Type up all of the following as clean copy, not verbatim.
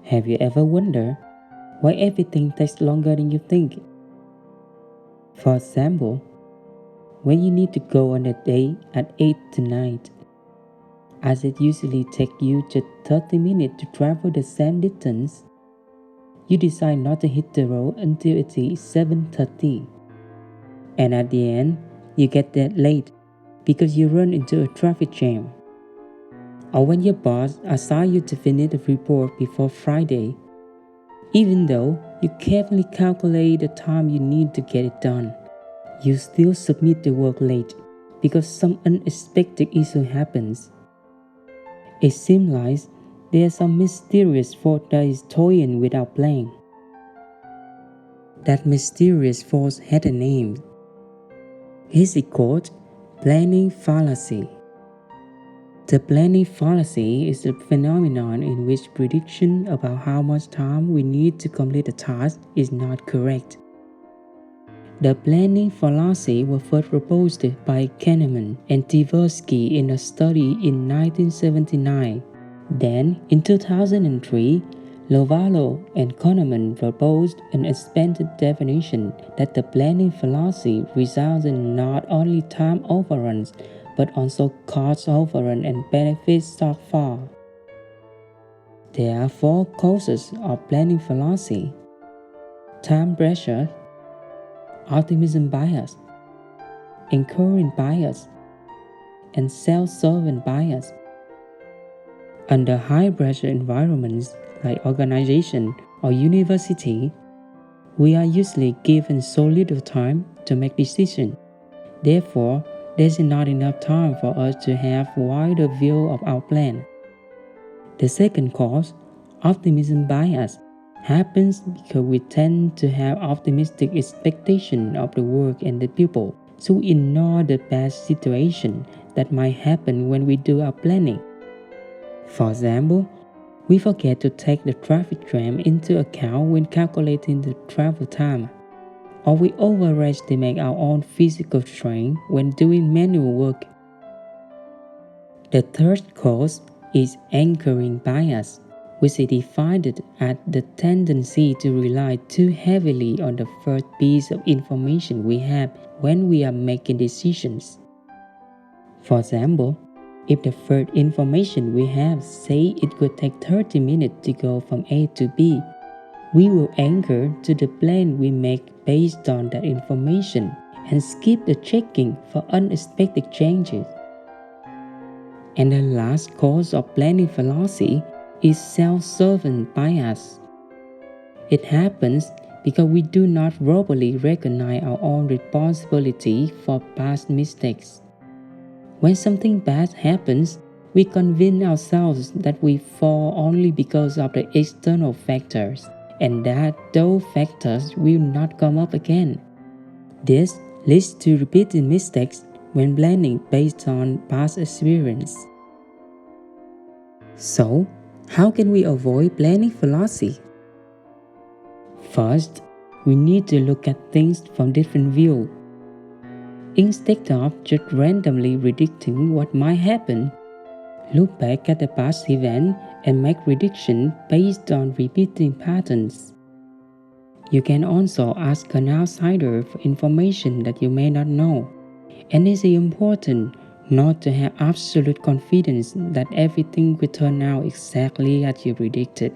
Have you ever wondered why everything takes longer than you think? For example, when you need to go on a date at 8 tonight, as it usually takes you just 30 minutes to travel the same distance, you decide not to hit the road until it is 7:30. And at the end, you get there late because you run into a traffic jam. Or when your boss assigns you to finish the report before Friday, even though you carefully calculate the time you need to get it done, you still submit the work late because some unexpected issue happens. It seems like there is some mysterious force that is toying with our plan. That mysterious force had a name. It is called Planning Fallacy. The planning fallacy is a phenomenon in which prediction about how much time we need to complete a task is not correct. The planning fallacy was first proposed by Kahneman and Tversky in a study in 1979. Then, in 2003, Lovallo and Kahneman proposed an expanded definition that the planning fallacy results in not only time overruns but also cost overrun and benefits shortfall. There are 4 causes of planning fallacy: time pressure, optimism bias, encouraging bias, and self-serving bias. Under high-pressure environments like organization or university, we are usually given so little time to make decisions. Therefore, there is not enough time for us to have a wider view of our plan. The second cause, optimism bias, happens because we tend to have optimistic expectations of the work and the people, so we ignore the bad situation that might happen when we do our planning. For example, we forget to take the traffic jam into account when calculating the travel time, or we overestimate our own physical strength when doing manual work. The third cause is anchoring bias, which is defined as the tendency to rely too heavily on the first piece of information we have when we are making decisions. For example, if the first information we have say it could take 30 minutes to go from A to B, we will anchor to the plan we make based on that information and skip the checking for unexpected changes. And the last cause of planning fallacy is self-serving bias. It happens because we do not properly recognize our own responsibility for past mistakes. When something bad happens, we convince ourselves that we fall only because of the external factors, and that those factors will not come up again. This leads to repeated mistakes when planning based on past experience. So, how can we avoid planning fallacy? First, we need to look at things from different views. Instead of just randomly predicting what might happen, look back at the past event and make predictions based on repeating patterns. You can also ask an outsider for information that you may not know, and it is important not to have absolute confidence that everything will turn out exactly as you predicted.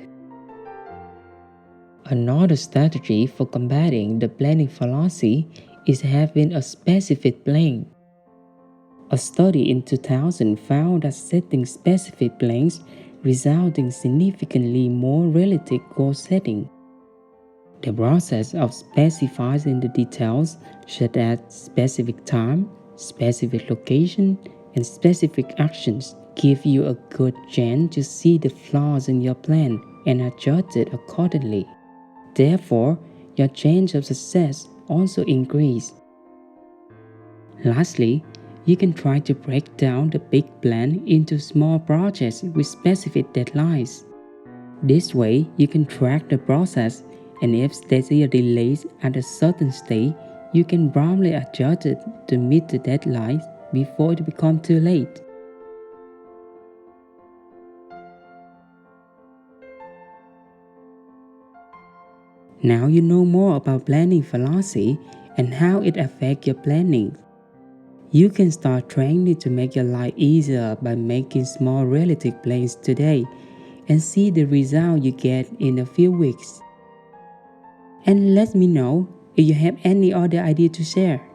Another strategy for combating the planning fallacy is having a specific plan. A study in 2000 found that setting specific plans resulted in significantly more realistic goal setting. The process of specifying the details, such as specific time, specific location, and specific actions, give you a good chance to see the flaws in your plan and adjust it accordingly. Therefore, your chance of success also increases. Lastly, you can try to break down the big plan into small projects with specific deadlines. This way, you can track the process, and if there is a delay at a certain stage, you can promptly adjust it to meet the deadline before it becomes too late. Now you know more about planning fallacy and how it affects your planning. You can start training to make your life easier by making small realistic plans today and see the result you get in a few weeks. And let me know if you have any other idea to share.